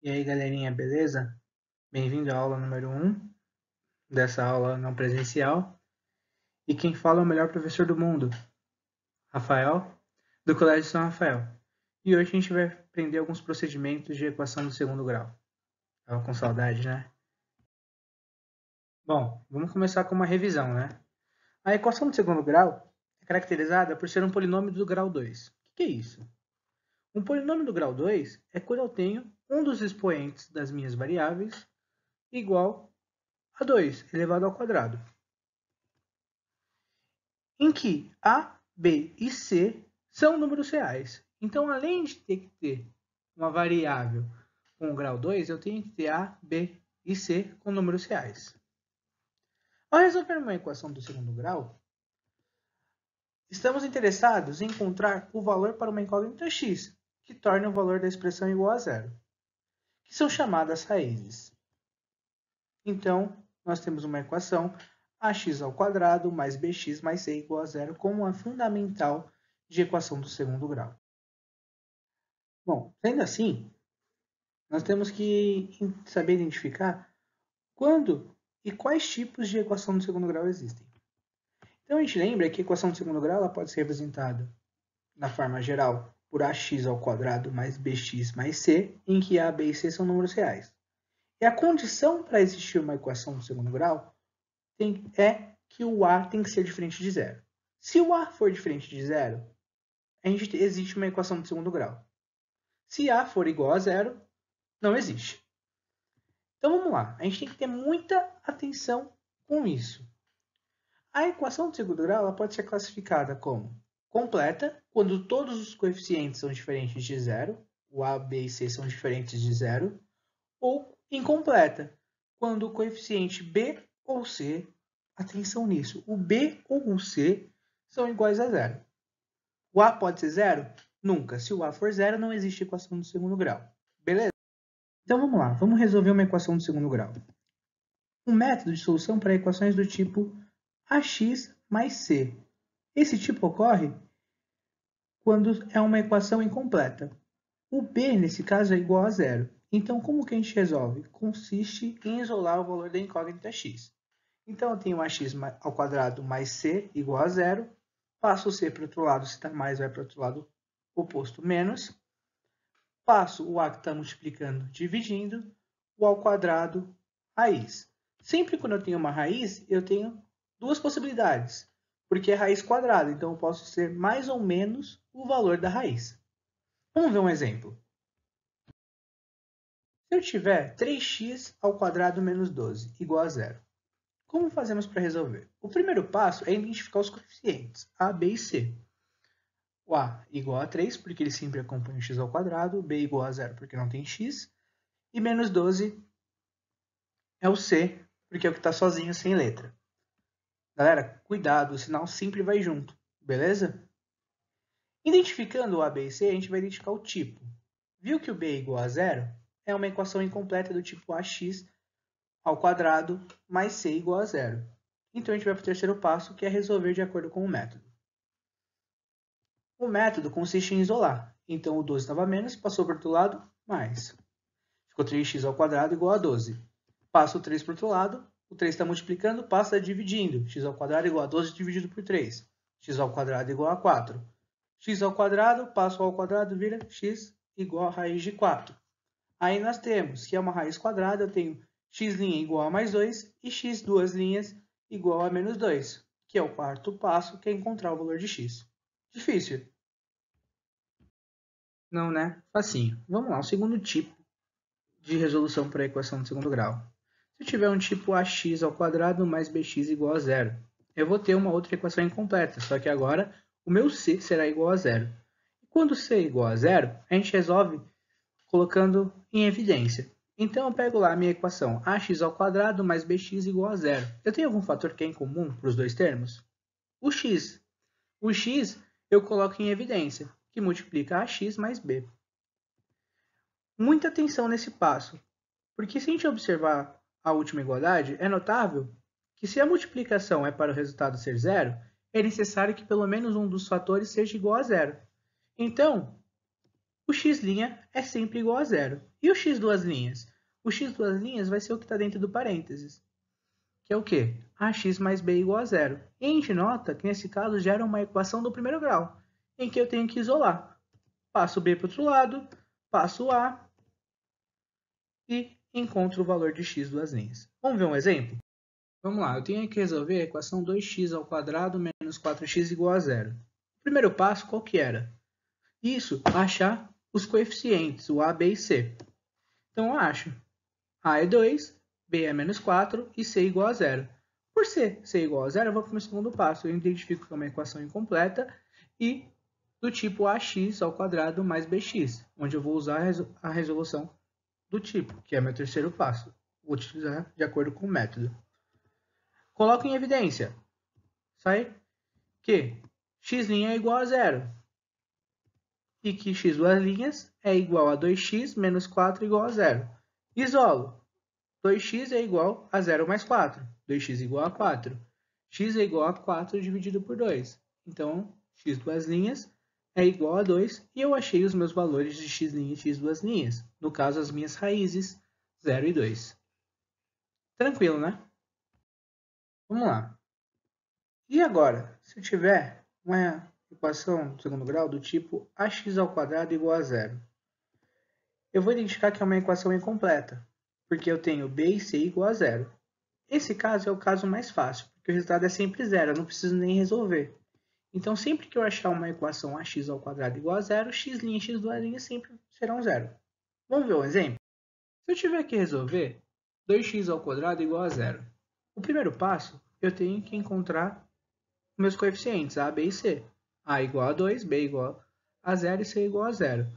E aí, galerinha, beleza? Bem-vindo à aula número 1 dessa aula não presencial. E quem fala é o melhor professor do mundo, Rafael, do Colégio São Rafael. E hoje a gente vai aprender alguns procedimentos de equação do segundo grau. Tava com saudade, né? Bom, vamos começar com uma revisão, né? A equação do segundo grau é caracterizada por ser um polinômio do grau 2. O que é isso? Um polinômio do grau 2 é quando eu tenho um dos expoentes das minhas variáveis igual a 2 elevado ao quadrado, em que A, B e C são números reais. Então, além de ter que ter uma variável com o grau 2, eu tenho que ter A, B e C com números reais. Ao resolver uma equação do segundo grau, estamos interessados em encontrar o valor para uma incógnita x, que torne o valor da expressão igual a zero, que são chamadas raízes. Então, nós temos uma equação ax ao quadrado mais bx mais c igual a zero como a fundamental de equação do segundo grau. Bom, sendo assim, nós temos que saber identificar quando e quais tipos de equação do segundo grau existem. Então, a gente lembra que a equação do segundo grau ela pode ser representada na forma geral por ax ao quadrado mais bx mais c, em que a, b e c são números reais. E a condição para existir uma equação do segundo grau é que o a tem que ser diferente de zero. Se o a for diferente de zero, existe uma equação do segundo grau. Se a for igual a zero, não existe. Então vamos lá, a gente tem que ter muita atenção com isso. A equação do segundo grau ela pode ser classificada como completa, quando todos os coeficientes são diferentes de zero, o a, b e c são diferentes de zero, ou incompleta, quando o coeficiente b ou c, atenção nisso, o b ou o c são iguais a zero. O a pode ser zero? Nunca. Se o a for zero, não existe equação do segundo grau. Beleza? Então vamos lá, vamos resolver uma equação do segundo grau. Um método de solução para equações do tipo ax mais c. Esse tipo ocorre quando é uma equação incompleta. O b, nesse caso, é igual a zero. Então, como que a gente resolve? Consiste em isolar o valor da incógnita x. Então, eu tenho ax ao quadrado mais c igual a zero. Passo o c para o outro lado, se está mais, vai para o outro lado oposto, menos. Passo o a que está multiplicando, dividindo, o ao quadrado, raiz. Sempre quando eu tenho uma raiz, eu tenho duas possibilidades, porque é raiz quadrada, então eu posso ser mais ou menos o valor da raiz. Vamos ver um exemplo. Se eu tiver 3x ao quadrado menos 12 igual a zero, como fazemos para resolver? O primeiro passo é identificar os coeficientes, a, b e c. O a igual a 3, porque ele sempre acompanha o x ao quadrado, b igual a zero, porque não tem x, e menos 12 é o C, porque é o que está sozinho, sem letra. Galera, cuidado, o sinal sempre vai junto, beleza? Identificando o A, B e C, a gente vai identificar o tipo. Viu que o B é igual a zero? É uma equação incompleta do tipo ax ao quadrado mais C igual a zero. Então, a gente vai para o terceiro passo, que é resolver de acordo com o método. O método consiste em isolar. Então, o 12 estava menos, passou para o outro lado, mais. Ficou 3x ao quadrado igual a 12. Passa o 3 para o outro lado, o 3 está multiplicando, passa dividindo. X ao quadrado igual a 12 dividido por 3. X ao quadrado igual a 4. X ao quadrado, passo ao quadrado, vira x igual a raiz de 4. Aí nós temos que é uma raiz quadrada, eu tenho x' igual a mais 2 e x duas linhas igual a menos 2, que é o quarto passo, que é encontrar o valor de x. Difícil? Não, né? Facinho. Vamos lá, o segundo tipo de resolução para a equação do segundo grau. Se eu tiver um tipo ax ao quadrado mais bx igual a zero, eu vou ter uma outra equação incompleta, só que agora o meu c será igual a zero. E quando c é igual a zero, a gente resolve colocando em evidência. Então eu pego lá a minha equação ax ao quadrado mais bx igual a zero. Eu tenho algum fator que é em comum para os dois termos? O x. O x eu coloco em evidência, que multiplica ax mais b. muita atenção nesse passo, porque se a gente observar a última igualdade, é notável que se a multiplicação é para o resultado ser zero, é necessário que pelo menos um dos fatores seja igual a zero. Então, o x' é sempre igual a zero. E o x duas linhas? O x duas linhas vai ser o que está dentro do parênteses, que é o quê? Ax mais b igual a zero. E a gente nota que nesse caso gera uma equação do primeiro grau, em que eu tenho que isolar. Passo b para o outro lado, passo a e encontro o valor de x duas linhas. Vamos ver um exemplo? Vamos lá, eu tenho que resolver a equação 2x ao quadrado menos 4x igual a zero. O primeiro passo qual que era? Isso, achar os coeficientes, o a, b e c. Então eu acho a é 2, b é menos 4 e c igual a zero. Por c igual a zero, eu vou para o meu segundo passo. Eu identifico que é uma equação incompleta e do tipo ax ao quadrado mais bx, onde eu vou usar a resolução do tipo, que é meu terceiro passo. Vou utilizar de acordo com o método. Coloco em evidência, sai que x' é igual a zero e que x duas linhas é igual a 2x menos 4 igual a zero. Isolo. 2x é igual a 0 mais 4. 2x igual a 4. X é igual a 4 dividido por 2. Então, x duas linhas é igual a 2 e eu achei os meus valores de x' e x duas linhas. No caso, as minhas raízes, 0 e 2. Tranquilo, né? Vamos lá. E agora, se eu tiver uma equação de segundo grau do tipo ax ao quadrado igual a zero, eu vou identificar que é uma equação incompleta, porque eu tenho b e c igual a zero. Esse caso é o caso mais fácil, porque o resultado é sempre zero, eu não preciso nem resolver. Então, sempre que eu achar uma equação ax ao quadrado igual a zero, x' e x duas linhas sempre serão zero. Vamos ver um exemplo? Se eu tiver que resolver 2x ao quadrado igual a zero, o primeiro passo, eu tenho que encontrar meus coeficientes, a, b e c. A igual a 2, b igual a 0 e c igual a 0.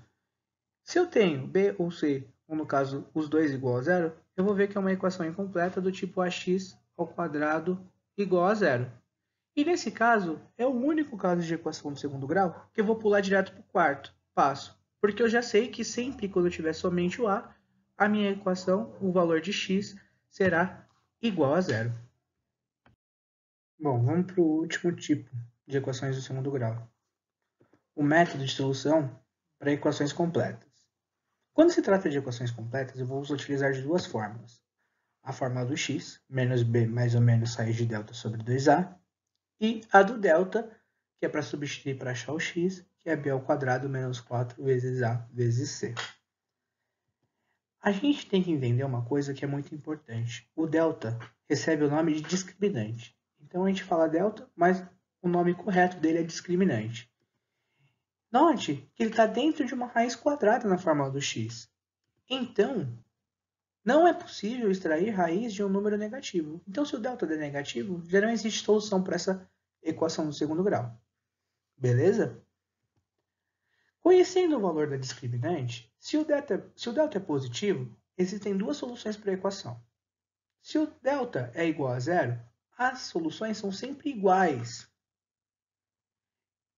Se eu tenho b ou c, ou no caso os dois igual a 0, eu vou ver que é uma equação incompleta do tipo ax ao quadrado igual a 0. E nesse caso, é o único caso de equação de segundo grau que eu vou pular direto para o quarto passo, porque eu já sei que sempre quando eu tiver somente o a minha equação, o valor de x, será igual a 0. Bom, vamos para o último tipo de equações do segundo grau. O método de solução para equações completas. Quando se trata de equações completas, eu vou utilizar de duas fórmulas. A fórmula do x, menos b mais ou menos raiz de delta sobre 2a, e a do delta, que é para substituir para achar o x, que é b ao quadrado menos 4 vezes a vezes c. A gente tem que entender uma coisa que é muito importante. O delta recebe o nome de discriminante. Então a gente fala delta, mas o nome correto dele é discriminante. Note que ele está dentro de uma raiz quadrada na fórmula do x. Então, não é possível extrair raiz de um número negativo. Então, se o delta é negativo, já não existe solução para essa equação do segundo grau. Beleza? Conhecendo o valor da discriminante, se o delta é positivo, existem duas soluções para a equação. Se o delta é igual a zero, as soluções são sempre iguais.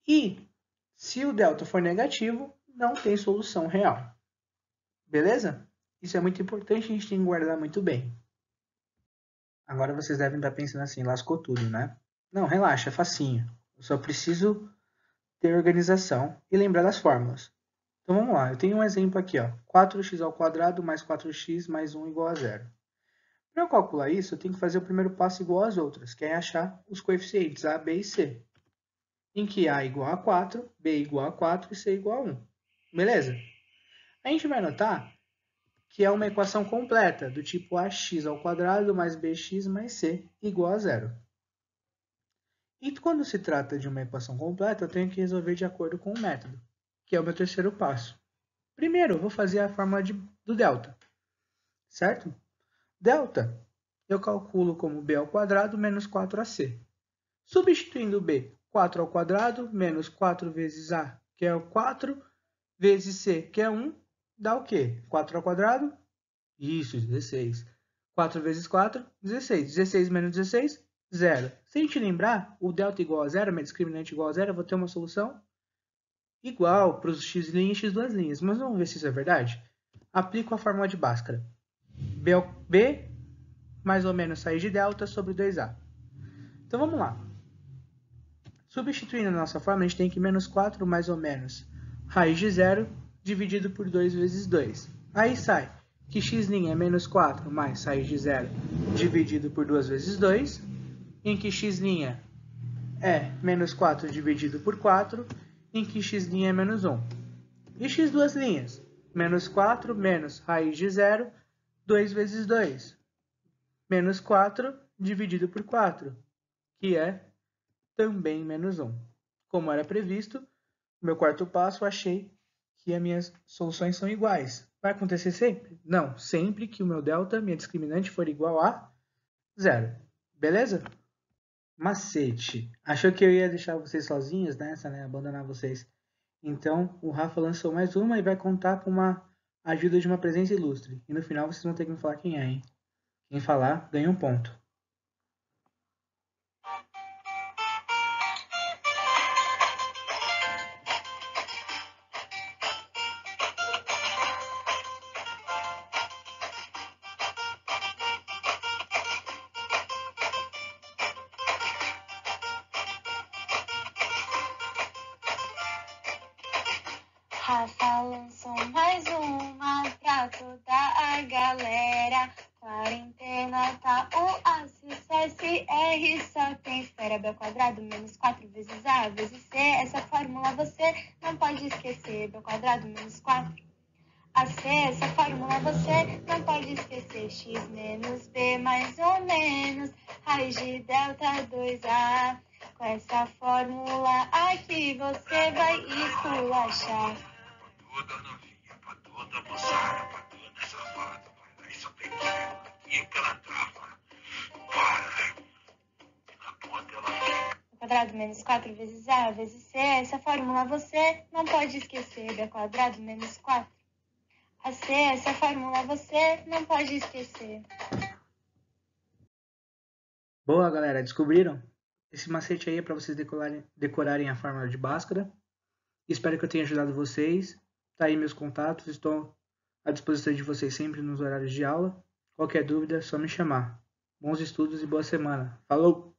E se o delta for negativo, não tem solução real. Beleza? Isso é muito importante, a gente tem que guardar muito bem. Agora vocês devem estar pensando assim, lascou tudo, né? Não, relaxa, é facinho. Eu só preciso ter organização e lembrar das fórmulas. Então vamos lá, eu tenho um exemplo aqui, ó, 4x ao quadrado mais 4x mais 1 igual a zero. Para eu calcular isso, eu tenho que fazer o primeiro passo igual às outras, que é achar os coeficientes a, b e c. Em que a igual a 4, b igual a 4 e c igual a 1. Beleza? A gente vai notar que é uma equação completa, do tipo ax ao quadrado mais bx mais c igual a zero. E quando se trata de uma equação completa, eu tenho que resolver de acordo com o método, que é o meu terceiro passo. Primeiro, eu vou fazer a fórmula do delta, certo? Delta, eu calculo como b ao quadrado menos 4ac. Substituindo b, 4 ao quadrado menos 4 vezes a, que é o 4, vezes c, que é 1, dá o quê? 4 ao quadrado? Isso, 16. 4 vezes 4, 16. 16 menos 16, 0. Se a gente lembrar, o delta igual a 0, minha discriminante igual a 0, eu vou ter uma solução igual para os x' e x duas linhas. Mas vamos ver se isso é verdade? Aplico a fórmula de Bhaskara. B mais ou menos raiz de delta sobre 2A. Então vamos lá. Substituindo a nossa fórmula, a gente tem que menos 4 mais ou menos raiz de 0 dividido por 2 vezes 2. Aí sai que x' é menos 4 mais raiz de 0 dividido por 2 vezes 2, em que x' é menos 4 dividido por 4, em que x' é menos 1. E x duas linhas? Menos 4 menos raiz de 0, 2 vezes 2. Menos 4 dividido por 4, que é também menos 1. Como era previsto, no meu quarto passo, achei que as minhas soluções são iguais. Vai acontecer sempre? Não, sempre que o meu delta, minha discriminante, for igual a 0. Beleza? Macete. Achou que eu ia deixar vocês sozinhos nessa, né? Abandonar vocês. Então, o Rafa lançou mais uma e vai contar com uma ajuda de uma presença ilustre. E no final vocês vão ter que me falar quem é, hein? Quem falar, ganha um ponto. Rafa lançou mais uma pra toda a galera. Quarentena tá o ACSR, só tem esfera. B quadrado menos 4 vezes A vezes C. Essa fórmula você não pode esquecer. B quadrado menos 4 AC, essa fórmula você não pode esquecer. X menos B mais ou menos raiz de delta 2A. Com essa fórmula aqui você vai esculachar. Toda novinha, pra toda moçada, pra toda safada, aí só tem que aquela trava. Para, na ponta ela fica. Quadrado menos 4 vezes A vezes C, essa fórmula você não pode esquecer. B quadrado menos 4 AC, essa fórmula você não pode esquecer. Boa, galera, descobriram? Esse macete aí é para vocês decorarem a fórmula de Bhaskara. Espero que eu tenha ajudado vocês. Tá aí meus contatos, estou à disposição de vocês sempre nos horários de aula. Qualquer dúvida é só me chamar. Bons estudos e boa semana. Falou!